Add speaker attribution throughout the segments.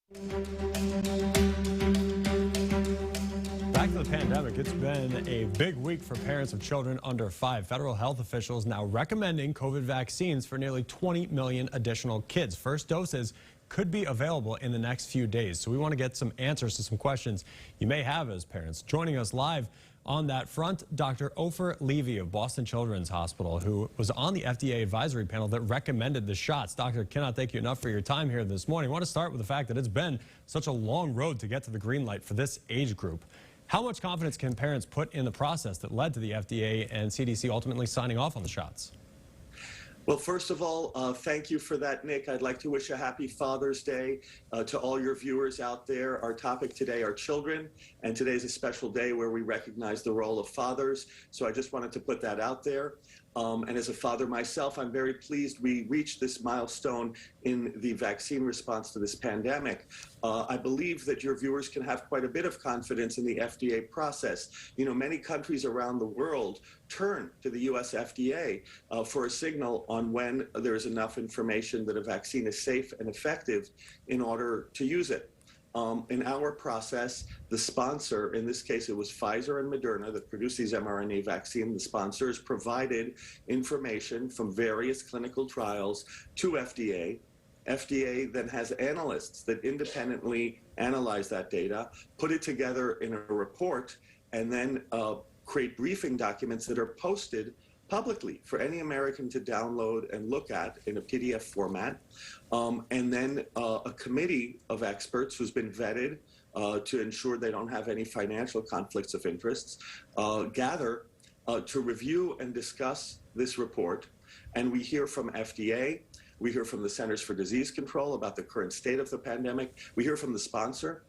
Speaker 1: Back to the pandemic, it's been a big week for parents of children under 5. Federal health officials now recommending COVID vaccines for nearly 20 million additional kids. First doses could be available in the next few days. So we want to get some answers to some questions you may have as parents. Joining us live on that front, Dr. Ofer Levy of Boston Children's Hospital, who was on the FDA advisory panel that recommended the shots. Doctor, cannot thank you enough for your time here this morning. I want to start with the fact that it's been such a long road to get to the green light for this age group. How much confidence can parents put in the process that led to the FDA and CDC ultimately signing off on the shots?
Speaker 2: Well, first of all, thank you for that, Nick. I'd like to wish a happy Father's Day to all your viewers out there. Our topic today are children, and today's a special day where we recognize the role of fathers. So I just wanted to put that out there. And as a father myself, I'm very pleased we reached this milestone in the vaccine response to this pandemic. I believe that your viewers can have quite a bit of confidence in the FDA process. You know, many countries around the world turn to the US FDA for a signal on when there's enough information that a vaccine is safe and effective in order to use it. In our process, the sponsor, in this case it was Pfizer and Moderna that produced these mRNA vaccines, the sponsors provided information from various clinical trials to FDA. FDA then has analysts that independently analyze that data, put it together in a report, and then create briefing documents that are posted publicly for any American to download and look at in a PDF format. And then a committee of experts who's been vetted to ensure they don't have any financial conflicts of interests, gather to review and discuss this report. And we hear from FDA, we hear from the Centers for Disease Control about the current state of the pandemic, we hear from the sponsor,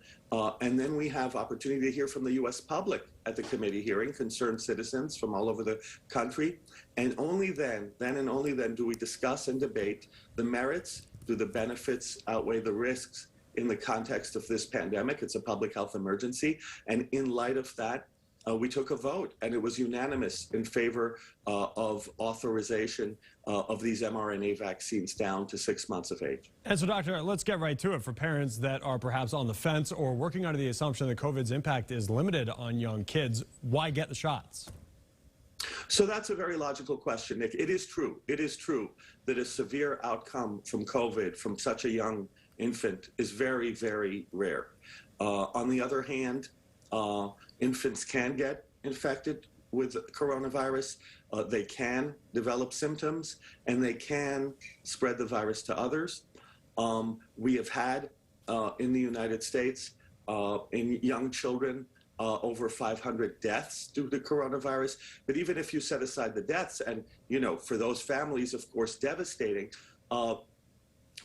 Speaker 2: and then we have opportunity to hear from the US public at the committee hearing, concerned citizens from all over the country. And only then and only then do we discuss and debate the merits. Do the benefits outweigh the risks in the context of this pandemic? It's a public health emergency. And in light of that, we took a vote, and it was unanimous in favor of authorization of these mRNA vaccines down to 6 months of age.
Speaker 1: And so, Doctor, let's get right to it. For parents that are perhaps on the fence or working under the assumption that COVID's impact is limited on young kids, why get the shots?
Speaker 2: So that's a very logical question, Nick. It is true that a severe outcome from COVID from such a young infant is very, very rare. On the other hand, infants can get infected with coronavirus. They can develop symptoms, and they can spread the virus to others. We have had in the United States, in young children, over 500 deaths due to coronavirus. But even if you set aside the deaths, and you know, for those families, of course, devastating,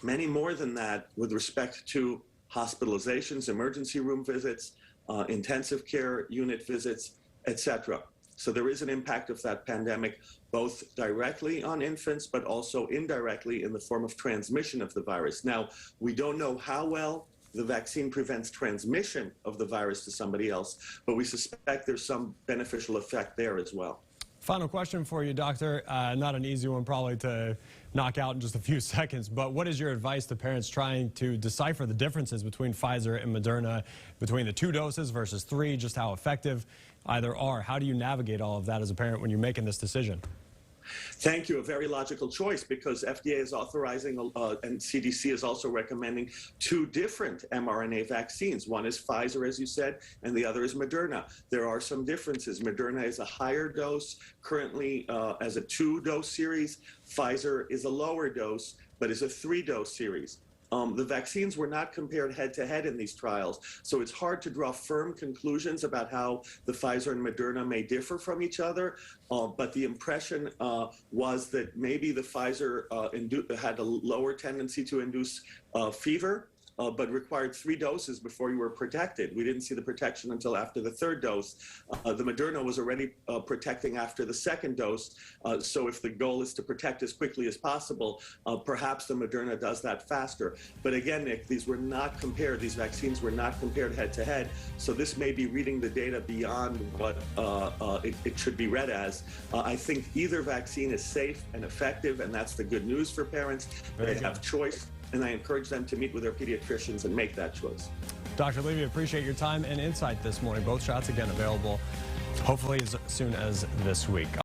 Speaker 2: many more than that with respect to hospitalizations, emergency room visits, intensive care unit visits, etc. So there is an impact of that pandemic, both directly on infants, but also indirectly in the form of transmission of the virus. Now, we don't know how well the vaccine prevents transmission of the virus to somebody else, but we suspect there's some beneficial effect there as well.
Speaker 1: Final question for you, Doctor. Not an easy one probably to knock out in just a few seconds, but what is your advice to parents trying to decipher the differences between Pfizer and Moderna, between the 2 doses versus 3, just how effective either are? How do you navigate all of that as a parent when you're making this decision?
Speaker 2: Thank you. A very logical choice, because FDA is authorizing and CDC is also recommending 2 different mRNA vaccines. One is Pfizer, as you said, and the other is Moderna. There are some differences. Moderna is a higher dose, currently as a 2-dose series. Pfizer is a lower dose, but is a 3-dose series. The vaccines were not compared head-to-head in these trials, so it's hard to draw firm conclusions about how the Pfizer and Moderna may differ from each other, but the impression was that maybe the Pfizer had a lower tendency to induce fever, but required 3 doses before you were protected. We didn't see the protection until after the 3rd dose. The Moderna was already protecting after the 2nd dose. So if the goal is to protect as quickly as possible, perhaps the Moderna does that faster. But again, Nick, these were not compared. These vaccines were not compared head to head. So this may be reading the data beyond what it should be read as. I think either vaccine is safe and effective, and that's the good news for parents. They have choice. and I encourage them to meet with their pediatricians and make that choice.
Speaker 1: Dr. Levy, appreciate your time and insight this morning. Both shots again available hopefully as soon as this week.